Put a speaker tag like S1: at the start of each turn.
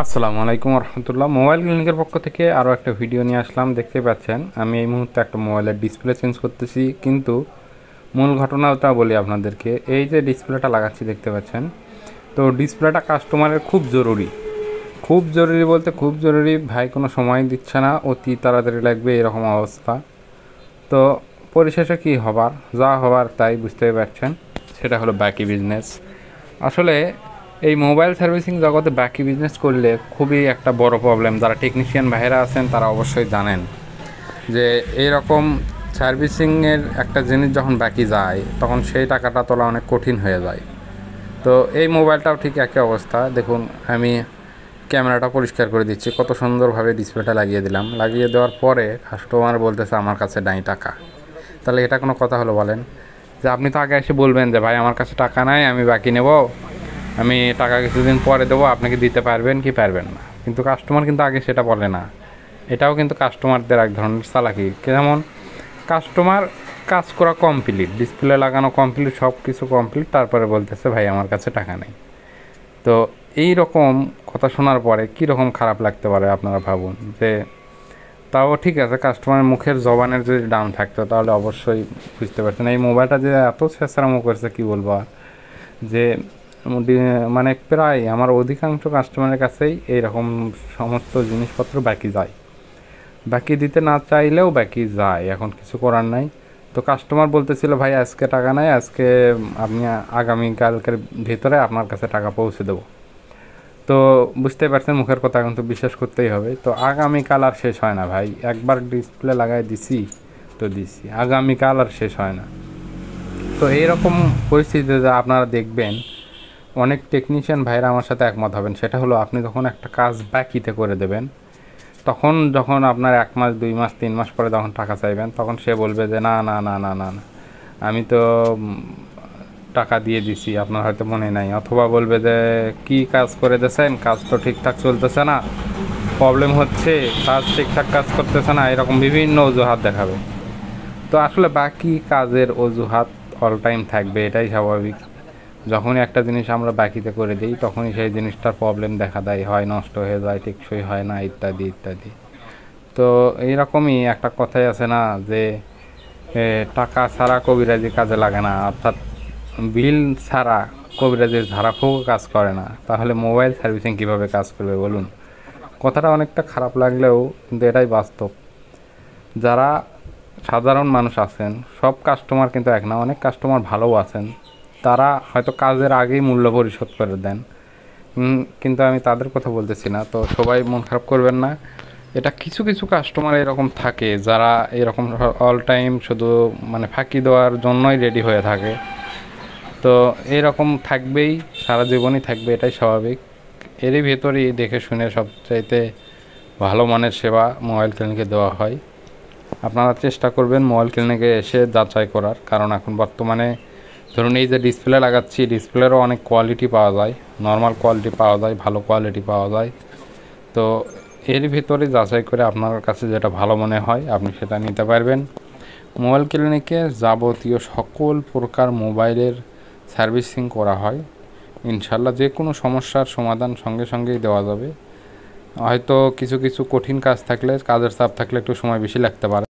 S1: আসসালামু আলাইকুম রহমতুল্লাহ। মোবাইল ক্লিনিকের পক্ষ থেকে আরও একটা ভিডিও নিয়ে আসলাম। দেখতে পাচ্ছেন আমি এই মুহূর্তে একটা মোবাইলের ডিসপ্লে চেঞ্জ করতেছি, কিন্তু মূল ঘটনাটা বলি আপনাদেরকে। এই যে ডিসপ্লেটা লাগাচ্ছি দেখতে পাচ্ছেন, তো ডিসপ্লেটা কাস্টমারের খুব জরুরি। খুব জরুরি বলতে খুব জরুরি ভাই, কোনো সময় দিচ্ছে না, অতি তাড়াতাড়ি লাগবে এরকম অবস্থা। তো পরিশেষে কী হবার, যা হবার তাই বুঝতেই পারছেন, সেটা হলো বাকি বিজনেস। আসলে এই মোবাইল সার্ভিসিং জগতে বাকি বিজনেস করলে খুবই একটা বড় প্রবলেম। যারা টেকনিশিয়ান ভাইরা আছেন তারা অবশ্যই জানেন যে এইরকম সার্ভিসিংয়ের একটা জিনিস যখন বাকি যায় তখন সেই টাকাটা তোলা অনেক কঠিন হয়ে যায়। তো এই মোবাইলটাও ঠিক একই অবস্থা। দেখুন, আমি ক্যামেরাটা পরিষ্কার করে দিচ্ছি, কত সুন্দরভাবে ডিসপ্লেটা লাগিয়ে দিলাম। লাগিয়ে দেওয়ার পরে কাস্টমার বলতেছে আমার কাছে নাই টাকা। তাহলে এটা কোনো কথা হলো বলেন? যে আপনি তো আগে এসে বলবেন যে ভাই আমার কাছে টাকা নাই, আমি বাকি নেব, আমি টাকা কিছুদিন পরে দেবো, আপনাকে দিতে পারবেন কি পারবেন না। কিন্তু কাস্টমার কিন্তু আগে সেটা বলে না। এটাও কিন্তু কাস্টমারদের এক ধরনের চালাকি। যেমন কাস্টমার কাজ করা কমপ্লিট, ডিসপ্লে লাগানো কমপ্লিট, সব কিছু কমপ্লিট, তারপরে বলতেছে ভাই আমার কাছে টাকা নেই। তো এই রকম কথা শোনার পরে কী রকম খারাপ লাগতে পারে আপনারা ভাবুন। যে তাও ঠিক আছে, কাস্টমারের মুখের জবানের যদি দাম থাকতো তাহলে অবশ্যই বুঝতে পারছেন। এই মোবাইলটা যে এত ছেঁচড়ামো করেছে কী বলবো আর, যে মানে প্রায় আমার অধিকাংশ কাস্টমারের কাছেই এইরকম সমস্ত জিনিসপত্র বাকি যায়। বাকি দিতে না চাইলেও বাকি যায়, এখন কিছু করার নাই। তো কাস্টমার বলতেছিল ভাই আজকে টাকা নাই, আজকে আপনি আগামীকালকের ভিতরে আপনার কাছে টাকা পৌঁছে দেবো। তো বুঝতেই পারছেন মুখের কথা এখন তো বিশ্বাস করতেই হবে। তো আগামীকাল আর শেষ হয় না ভাই, একবার ডিসপ্লে লাগাই দিছি তো দিছি, আগামীকাল আর শেষ হয় না। তো এইরকম পরিস্থিতিতে আপনারা দেখবেন অনেক টেকনিশিয়ান ভাইরা আমার সাথে একমত হবেন। সেটা হলো আপনি যখন একটা কাজ বাকিতে করে দেবেন, তখন যখন আপনার 1 মাস 2 মাস 3 মাস পরে যখন টাকা চাইবেন, তখন সে বলবে যে না না না না না না, আমি তো টাকা দিয়ে দিছি, আপনার হয়তো মনে নাই। অথবা বলবে যে কি কাজ করে দিয়েছেন, কাজ তো ঠিকঠাক চলতেছে না, প্রবলেম হচ্ছে, কাজ ঠিকঠাক কাজ করতেছে না, এরকম বিভিন্ন অজুহাত দেখাবে। তো আসলে বাকি কাজের অজুহাত অল টাইম থাকবে, এটাই স্বাভাবিক। যখনই একটা জিনিস আমরা বাকিতে করে দিই তখনই সেই জিনিসটার প্রবলেম দেখা দেয়, হয় নষ্ট হয়ে যায়, টেকসই হয় না, ইত্যাদি ইত্যাদি। তো এইরকমই একটা কথাই আছে না যে টাকা ছাড়া কবিরাজি কাজে লাগে না, অর্থাৎ বিল ছাড়া কবিরাজির ধারাফুঁকও কাজ করে না। তাহলে মোবাইল সার্ভিসিং কীভাবে কাজ করবে বলুন? কথাটা অনেকটা খারাপ লাগলেও কিন্তু এটাই বাস্তব। যারা সাধারণ মানুষ আছেন, সব কাস্টমার কিন্তু এক না, অনেক কাস্টমার ভালোও আছেন, তারা হয়তো কাজের আগেই মূল্য পরিশোধ করে দেন। কিন্তু আমি তাদের কথা বলতেছি না, তো সবাই মন খারাপ করবেন না। এটা কিছু কিছু কাস্টমার এরকম থাকে যারা এরকম অল টাইম শুধু মানে ফাঁকি দেওয়ার জন্যই রেডি হয়ে থাকে। তো এরকম থাকবেই, সারা জীবনই থাকবে, এটাই স্বাভাবিক। এরই ভেতরেই দেখে শুনে সবচাইতে ভালো মানের সেবা মোবাইল ক্লিনিকে দেওয়া হয়। আপনারা চেষ্টা করবেন মোবাইল ক্লিনিকে এসে যাচাই করার, কারণ এখন বর্তমানে ধরুন এই যে ডিসপ্লে লাগাচ্ছি, ডিসপ্লেরও অনেক কোয়ালিটি পাওয়া যায়, নর্মাল কোয়ালিটি পাওয়া যায়, ভালো কোয়ালিটি পাওয়া যায়। তো এর ভিতরে যাচাই করে আপনার কাছে যেটা ভালো মনে হয় আপনি সেটা নিতে পারবেন। মোবাইল ক্লিনিকে যাবতীয় সকল প্রকার মোবাইলের সার্ভিসিং করা হয়। ইনশাল্লাহ যে কোনো সমস্যার সমাধান সঙ্গে সঙ্গেই দেওয়া যাবে। হয়তো কিছু কিছু কঠিন কাজ থাকলে, কাজের চাপ থাকলে একটু সময় বেশি লাগতে পারে।